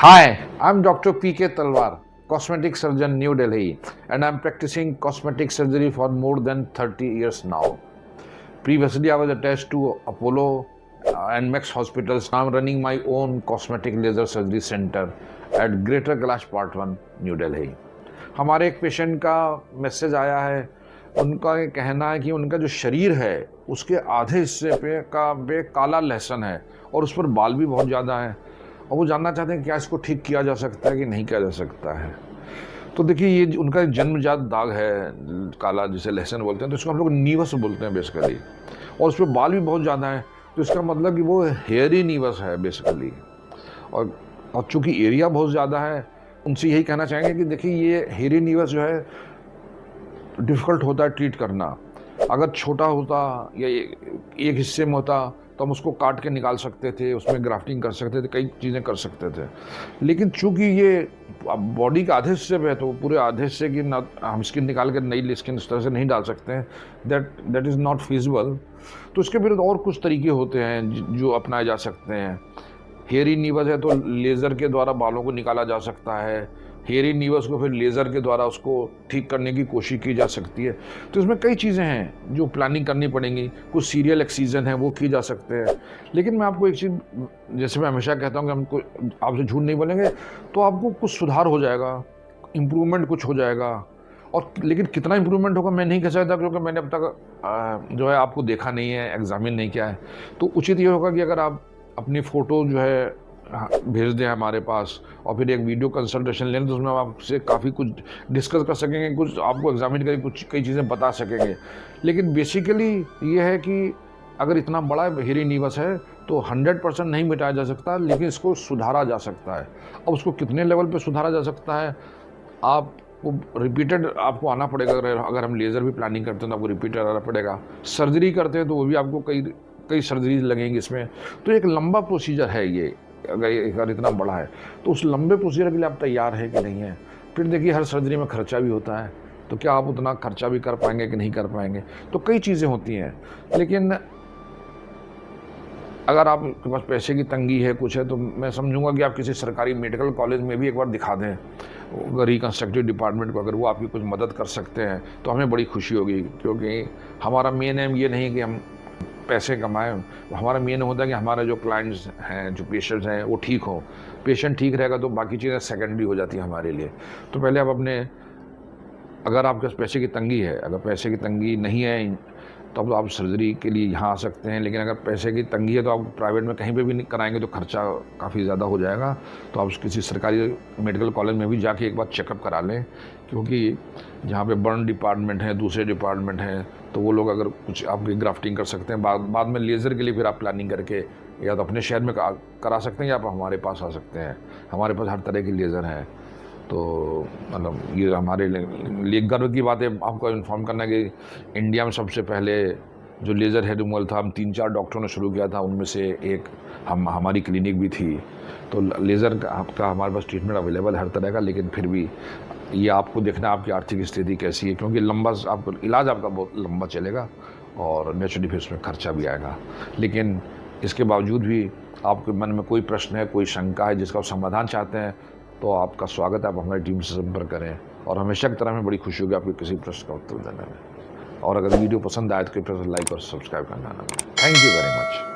Hi, I'm Dr. P.K. Talwar, cosmetic surgeon, New Delhi, and I'm practicing cosmetic surgery for more than 30 years now. Previously, I was attached to Apollo and Max hospitals. Now I'm running my own cosmetic laser surgery center at Greater Kailash Part 1, New Delhi. हमारे एक patient का message आया है, उनका ये कहना है कि उनका जो शरीर है उसके आधे हिस्से पे काला लहसन है और उस पर बाल भी बहुत ज़्यादा है और वो जानना चाहते हैं क्या इसको ठीक किया जा सकता है कि नहीं किया जा सकता है। तो देखिए, ये उनका एक जन्मजात दाग है, काला जिसे लहसन बोलते हैं, तो इसको हम लोग नीवस बोलते हैं बेसिकली, और उस पर बाल भी बहुत ज़्यादा है, तो इसका मतलब कि वो हेयरी नीवस है बेसिकली। और चूँकि एरिया बहुत ज़्यादा है, उनसे यही कहना चाहेंगे कि देखिए, ये हेयरी नीवस जो है डिफ़िकल्ट होता है ट्रीट करना। अगर छोटा होता या एक हिस्से में होता तो हम उसको काट के निकाल सकते थे, उसमें ग्राफ्टिंग कर सकते थे, कई चीज़ें कर सकते थे। लेकिन चूंकि ये बॉडी के आधे हिस्से पे है तो पूरे आधे हिस्से की ना हम स्किन निकाल के नई स्किन इस तरह से नहीं डाल सकते हैं, दैट इज़ नॉट फिजिबल। तो इसके विरुद्ध और कुछ तरीके होते हैं जो अपनाए जा सकते हैं। हेयरी नीवस है तो लेज़र के द्वारा बालों को निकाला जा सकता है। हेयरी नीवस को फिर लेज़र के द्वारा उसको ठीक करने की कोशिश की जा सकती है। तो इसमें कई चीज़ें हैं जो प्लानिंग करनी पड़ेंगी। कुछ सीरियल एक्सीजन है वो की जा सकते हैं। लेकिन मैं आपको एक चीज़, जैसे मैं हमेशा कहता हूँ कि हमको आपसे झूठ नहीं बोलेंगे तो आपको कुछ सुधार हो जाएगा, इम्प्रूवमेंट कुछ हो जाएगा। और लेकिन कितना इम्प्रूवमेंट होगा मैं नहीं कह सकता, क्योंकि मैंने अब तक जो है आपको देखा नहीं है, एग्जामिन नहीं किया है। तो उचित ये होगा कि अगर आप अपनी फ़ोटो जो है भेज दें हमारे पास और फिर एक वीडियो कंसल्टेशन लें, तो उसमें हम आपसे काफ़ी कुछ डिस्कस कर सकेंगे, कुछ आपको एग्जामिन करके कुछ कई चीज़ें बता सकेंगे। लेकिन बेसिकली ये है कि अगर इतना बड़ा हेयरी नीवस है तो 100% नहीं मिटाया जा सकता, लेकिन इसको सुधारा जा सकता है। अब उसको कितने लेवल पे सुधारा जा सकता है, आपको रिपीटेड आपको आना पड़ेगा। अगर हम लेज़र भी प्लानिंग करते हैं तो आपको रिपीटेड आना पड़ेगा। सर्जरी करते हैं तो वो भी आपको कई सर्जरीज लगेंगी इसमें। तो एक लंबा प्रोसीजर है ये, अगर इतना बड़ा है तो उस लंबे प्रोसीजर के लिए आप तैयार है कि नहीं है। फिर देखिए, हर सर्जरी में खर्चा भी होता है, तो क्या आप उतना खर्चा भी कर पाएंगे कि नहीं कर पाएंगे। तो कई चीज़ें होती हैं। लेकिन अगर आपके पास पैसे की तंगी है, कुछ है, तो मैं समझूंगा कि आप किसी सरकारी मेडिकल कॉलेज में भी एक बार दिखा दें, रिकन्स्ट्रक्टिव डिपार्टमेंट को। अगर वो आपकी कुछ मदद कर सकते हैं तो हमें बड़ी खुशी होगी, क्योंकि हमारा मेन एम ये नहीं कि हम पैसे कमाएं। हमारा मेन होता है कि हमारे जो क्लाइंट्स हैं, जो पेशेंट्स हैं, वो ठीक हों। पेशेंट ठीक रहेगा तो बाकी चीज़ें सेकेंडरी हो जाती हैं हमारे लिए। तो पहले आप अगर आपके पास पैसे की तंगी है, अगर पैसे की तंगी नहीं है तो अब आप सर्जरी के लिए यहाँ आ सकते हैं। लेकिन अगर पैसे की तंगी है तो आप प्राइवेट में कहीं पे भी नहीं कराएंगे तो खर्चा काफ़ी ज़्यादा हो जाएगा। तो आप किसी सरकारी मेडिकल कॉलेज में भी जाके एक बार चेकअप करा लें, क्योंकि जहाँ पे बर्न डिपार्टमेंट है, दूसरे डिपार्टमेंट हैं, तो वो लोग अगर कुछ आपकी ग्राफ्टिंग कर सकते हैं। बाद में लेज़र के लिए फिर आप प्लानिंग करके या तो अपने शहर में करा सकते हैं या आप हमारे पास आ सकते हैं। हमारे पास हर तरह की लेज़र हैं। तो मतलब ये हमारे लिए गर्व की बात है आपको इन्फॉर्म करना कि इंडिया में सबसे पहले जो लेज़र हेड रिमूवल था, हम 3-4 डॉक्टरों ने शुरू किया था, उनमें से एक हमारी क्लिनिक भी थी। तो लेज़र का हमारे पास ट्रीटमेंट अवेलेबल हर तरह का। लेकिन फिर भी ये आपको देखना आपकी आर्थिक स्थिति कैसी है, क्योंकि आपको इलाज आपका बहुत लंबा चलेगा और नेचुरली फिर उसमें खर्चा भी आएगा। लेकिन इसके बावजूद भी आपके मन में कोई प्रश्न है, कोई शंका है जिसका समाधान चाहते हैं, तो आपका स्वागत है, आप हमारी टीम से संपर्क करें। और हमेशा की तरह हमें बड़ी खुशी होगी आपके किसी प्रश्न का उत्तर देने में। और अगर वीडियो पसंद आए तो कृपया लाइक और सब्सक्राइब करना ना। Thank you very much.